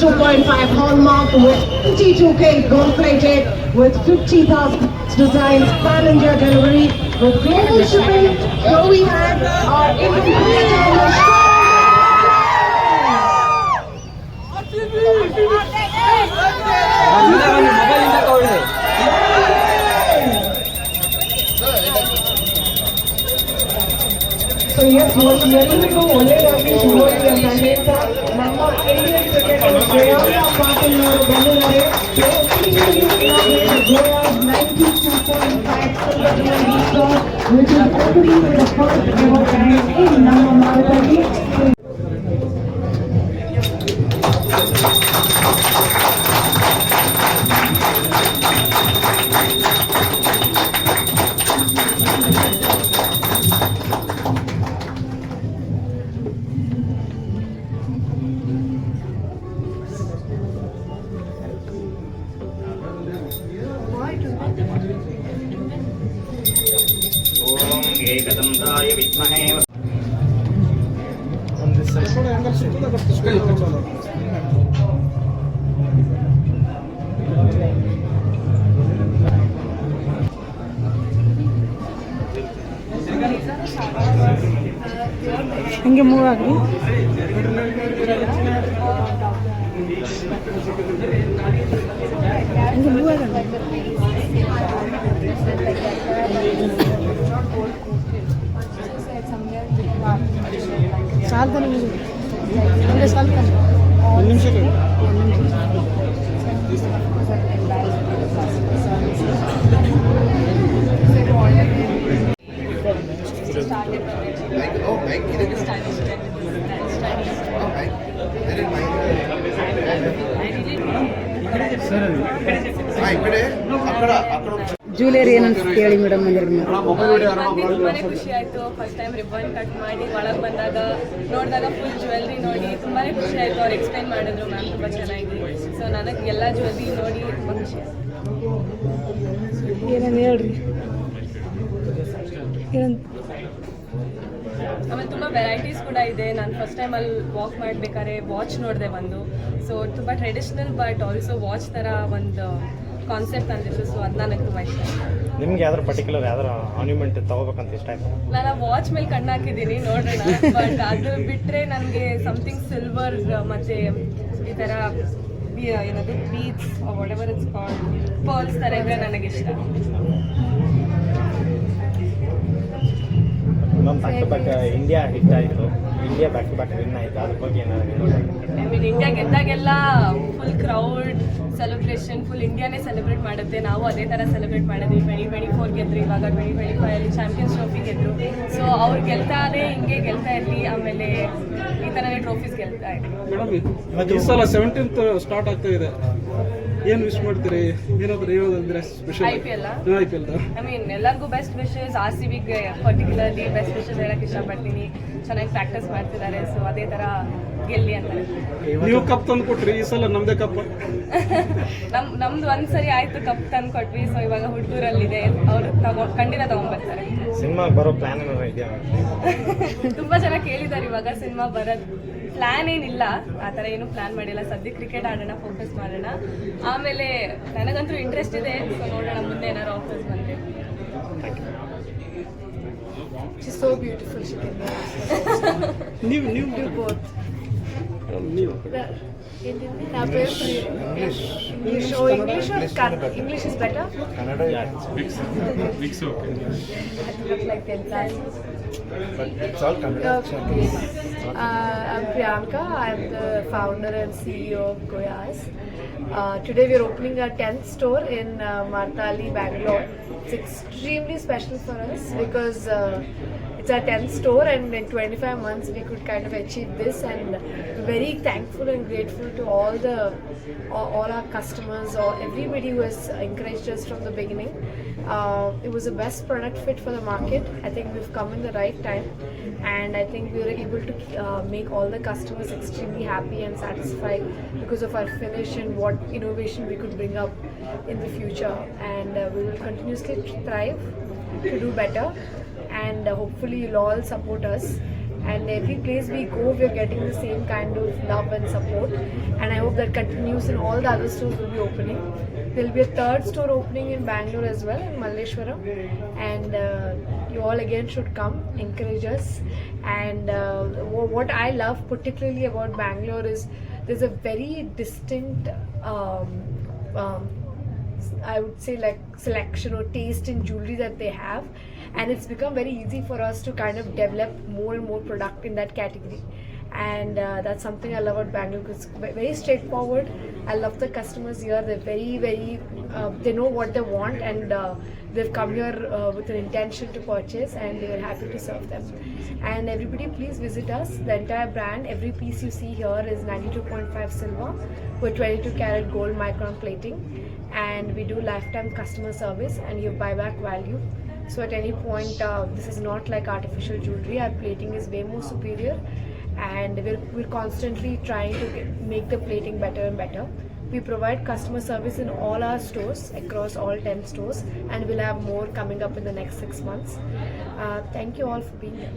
92.5 hallmark with 52K gold plated with 50,000 designs, pan-India delivery with global shipping. Here we have our Indian creator on the show. So yes, ಎಲ್ಲರಿಗೂ ಒಳ್ಳೆಯದಾಗಿ ಶುರುವಾಗಿದೆ ಅಂತ ಹೇಳ್ತಾ ನಮ್ಮ Indian cricketer ಶ್ರೇಯಾಂಕ ಪಾಟೀಲ್ ಅವರು ಬಂದಿದ್ದಾರೆ. Goya's 92.5 silver medal score, which is opening for the first ever time in ನಮ್ಮ ಭಾರತದಲ್ಲಿ. एकदन्ताय विद्महे ಹಂಗೆ ಮೂವ್ ಆಗಲಿ. ಹಂಗೆ ಮೂವ್ ಆಗಲ್ಲ. ಸಾಲ್ತಾನೆ ಅಂದರೆ ಸಾಲ್ತಾನೆ ಒಂದು ನಿಮಿಷ ಜ್ಯುವೆಲರಿ ಏನಂತ ಹೇಳಿ ಮೇಡಮ್ ತುಂಬಾನೇ ಖುಷಿ ಆಯ್ತು. ಫಸ್ಟ್ ಟೈಮ್ ರಿಬ್ಬನ್ ಕಟ್ ಮಾಡಿ ಒಳಗೆ ಬಂದಾಗ ನೋಡಿದಾಗ ಫುಲ್ ಜ್ಯುವೆಲ್ರಿ ನೋಡಿ ತುಂಬಾನೇ ಖುಷಿ ಆಯ್ತು. ಅವ್ರು ಎಕ್ಸ್ಪ್ಲೈನ್ ಮಾಡಿದ್ರು ಮ್ಯಾಮ್ ತುಂಬ ಚೆನ್ನಾಗಿ. ಸೊ ನನಗೆ ಎಲ್ಲ ಜ್ಯುವೆಲ್ರಿ ನೋಡಿ ತುಂಬ ಖುಷಿ ಆಯ್ತು. ಏನೇನು ಹೇಳ್ರಿ ಆಮೇಲೆ ತುಂಬ ವೆರೈಟೀಸ್ ಕೂಡ ಇದೆ. ನಾನು ಫಸ್ಟ್ ಟೈಮ್ ಅಲ್ಲಿ ವಾಕ್ ಮಾಡಬೇಕಾದ್ರೆ ವಾಚ್ ನೋಡಿದೆ ಒಂದು. ಸೊ ತುಂಬ ಟ್ರೆಡಿಷ್ನಲ್ ಬಟ್ ಆಲ್ಸೋ ವಾಚ್ ಥರ ಒಂದು ಕಾನ್ಸೆಪ್ಟ್ ಅಂದಿತ್ತು. ಸೊ ಅದು ನನಗೆ ತುಂಬ ಇಷ್ಟ. ನಿಮ್ಗೆ ಯಾವ್ದಾರು ಪರ್ಟಿಕ್ಯುಲರ್ ಯಾವ್ದಾರು ಆರ್ನ್ಯುಮೆಂಟ್ ತಗೋಬೇಕಂತ ಇಷ್ಟ ಆಯ್ತು? ನಾನು ವಾಚ್ ಮೇಲೆ ಕಣ್ಣು ಹಾಕಿದ್ದೀನಿ ನೋಡೋಣ. ಬಟ್ ಅದು ಬಿಟ್ಟರೆ ನನಗೆ ಸಮಥಿಂಗ್ ಸಿಲ್ವರ್ ಮತ್ತು ಈ ಥರ ಏನದು beads whatever it's called pearls ಥರ ಇದ್ರೆ ನನಗಿಷ್ಟ. Back to back India hit ಆಯಿತು, India back to back win ಆಯಿತು, ಅದ್ರ ಬಗ್ಗೆ ಏನಾದ್ರು? ಐ ಮೀನ್ ಇಂಡಿಯಾ ಗೆದ್ದಾಗೆಲ್ಲ ಫುಲ್ ಕ್ರೌಡ್ ಸೆಲೆಬ್ರೇಷನ್, ಫುಲ್ ಇಂಡಿಯಾನೇ ಸೆಲೆಬ್ರೇಟ್ ಮಾಡುತ್ತೆ. ನಾವು ಅದೇ ಥರ ಸೆಲೆಬ್ರೇಟ್ ಮಾಡಿದ್ವಿ. 2024 ಗೆದ್ರು, ಇವಾಗ 2025 ಚಾಂಪಿಯನ್ಸ್ ಟ್ರೋಫಿ ಗೆದ್ರು. ಸೊ ಅವ್ರು ಗೆಲ್ತಾನೆ ಹಿಂಗೆ ಗೆಲ್ತಾ ಇರಲಿ, ಆಮೇಲೆ ಈ ಥರನೇ ಟ್ರೋಫೀಸ್ ಗೆಲ್ತಾ ಇರಲಿ. ಮೇಡಮ್ ಈ ಸಲ 17th ಸ್ಟಾರ್ಟ್ ಆಗ್ತಾ ಇದೆ, ಏನು ವಿಶ್ ಮಾಡ್ತೀರಿ? ಏನಾದರೂ ಹೇಳೋದಂದ್ರೆ special IPL IPL I mean ಎಲ್ಲರಿಗೂ ಬೆಸ್ಟ್ ವಿಶಸ್. RCBಗೆ ಪರ್ಟಿಕ್ಯುಲರ್ಲಿ ಬೆಸ್ಟ್ ವಿಶಸ್ ಹೇಳಕ್ಕೆ ಇಷ್ಟಪಡ್ತೀನಿ. ಚೆನ್ನಾಗಿ ಪ್ರಾಕ್ಟೀಸ್ ಮಾಡ್ತಿದ್ದಾರೆ. ಸೊ ಅದೇ ಥರ ಗೆಲ್ಲಿ ಅಂತ. ನೀವು ಕಪ್ ತಂದು ಕೊಟ್ರಿ, ಈ ಸಲ ನಮ್ದೇ ಕಪ್. ನಮ್ದು ಒಂದ್ಸರಿ ಆಯ್ತು ಕಪ್ ತಂದು ಕೊಟ್ವಿ. ಸೊ ಇವಾಗ ಹುಡುಗರಲ್ಲಿದೆ, ಅವರು ಖಂಡಿತ ತಗೊಂಡ್ಬರ್ತಾರೆ. ಸಿನಿಮಾಗೆ ಬರೋ ಪ್ಲಾನ್ ಏನಾದ್ರು ಇದೆಯಾ? ತುಂಬ ಜನ ಕೇಳಿದ್ದಾರೆ ಇವಾಗ ಸಿನಿಮಾ ಬರೋದು. ಪ್ಲ್ಯಾನ್ ಏನಿಲ್ಲ, ಆ ಥರ ಏನು ಪ್ಲ್ಯಾನ್ ಮಾಡಿಲ್ಲ. ಸದ್ಯಕ್ಕೆ ಕ್ರಿಕೆಟ್ ಆಡೋಣ, ಫೋಕಸ್ ಮಾಡೋಣ. ಆಮೇಲೆ ನನಗಂತೂ ಇಂಟ್ರೆಸ್ಟ್ ಇದೆ. ಸೊ ನೋಡೋಣ ಮುಂದೆ ಏನಾದ್ರು ಆಫರ್ಸ್ ಬಂದರೆ. She's so beautiful. She can ನೀವು do both. ನೀವು English. Oh, English or English is better? Kannada, mix okay. Look like that. but it's all Kannada. Okay. I'm Priyanka. I'm the founder and CEO of Goya's. Today we are opening our 10th store in Martali, Bangalore. It's extremely special for us because it's our 10th store, and in 25 months we could kind of achieve this, and very thankful and grateful to all our customers or everybody who has encouraged us from the beginning. It was the best product fit for the market. I think we've come in the right time, and I think we were able to make all the customers extremely happy and satisfied because of our finish and what innovation we could bring up in the future. And we will continuously thrive to do better, and hopefully you'll all support us. and every place we go, we're getting the same kind of love and support. And I hope that continues in all the other stores will be opening. There'll be a third store opening in Bangalore as well, in Malleshwaram, and you all again should come, encourage us. And what I love particularly about Bangalore is there's a very distinct I would say like selection or taste in jewelry that they have, and it's become very easy for us to kind of develop more and more product in that category. And that's something I love about Bangalore, because it's very straightforward. I love the customers here. They're very they know what they want, and they've come here with an intention to purchase, and we're happy to serve them. And everybody, please visit us. The entire brand, every piece you see here is 92.5 silver with 22 karat gold micron plating, and we do lifetime customer service, and you have buyback value. So at any point, this is not like artificial jewelry. Our plating is way more superior, and we're constantly trying to make the plating better and better. We provide customer service in all our stores, across all 10 stores, and we'll have more coming up in the next 6 months. Thank you all for being here.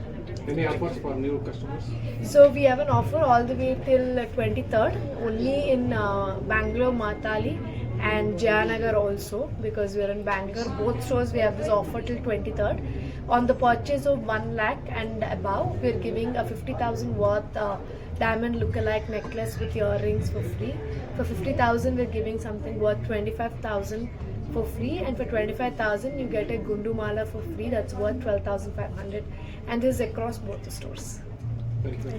Any offers for new customers? So we have an offer all the way till 23rd, only in Bangalore, Martali, and Jayanagar also, because we are in Bangalore. Both stores we have this offer till 23rd. On the purchase of 1 lakh and above, we are giving a 50,000 worth diamond look-alike necklace with earrings for free. For 50,000, we're giving something worth 25,000 for free, and for 25,000, you get a gundu mala for free. That's worth 12,500, and this is across both the stores. Thank you.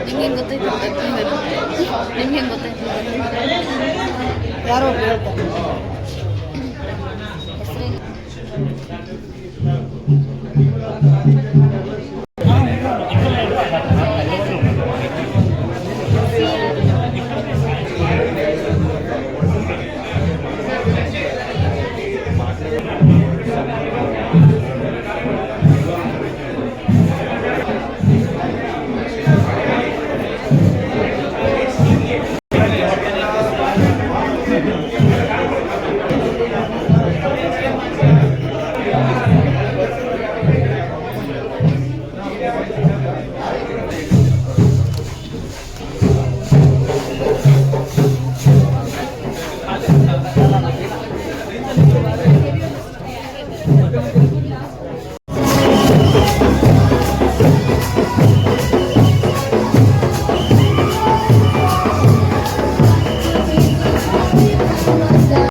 ನಿಮ್ಗೇನು ಗೊತ್ತಾಯ್ತು? ನಿಮ್ಗೇನು ಗೊತ್ತಾಯ್ತು? ಯಾರೋ ಹೇಳ್ತಾರೆ.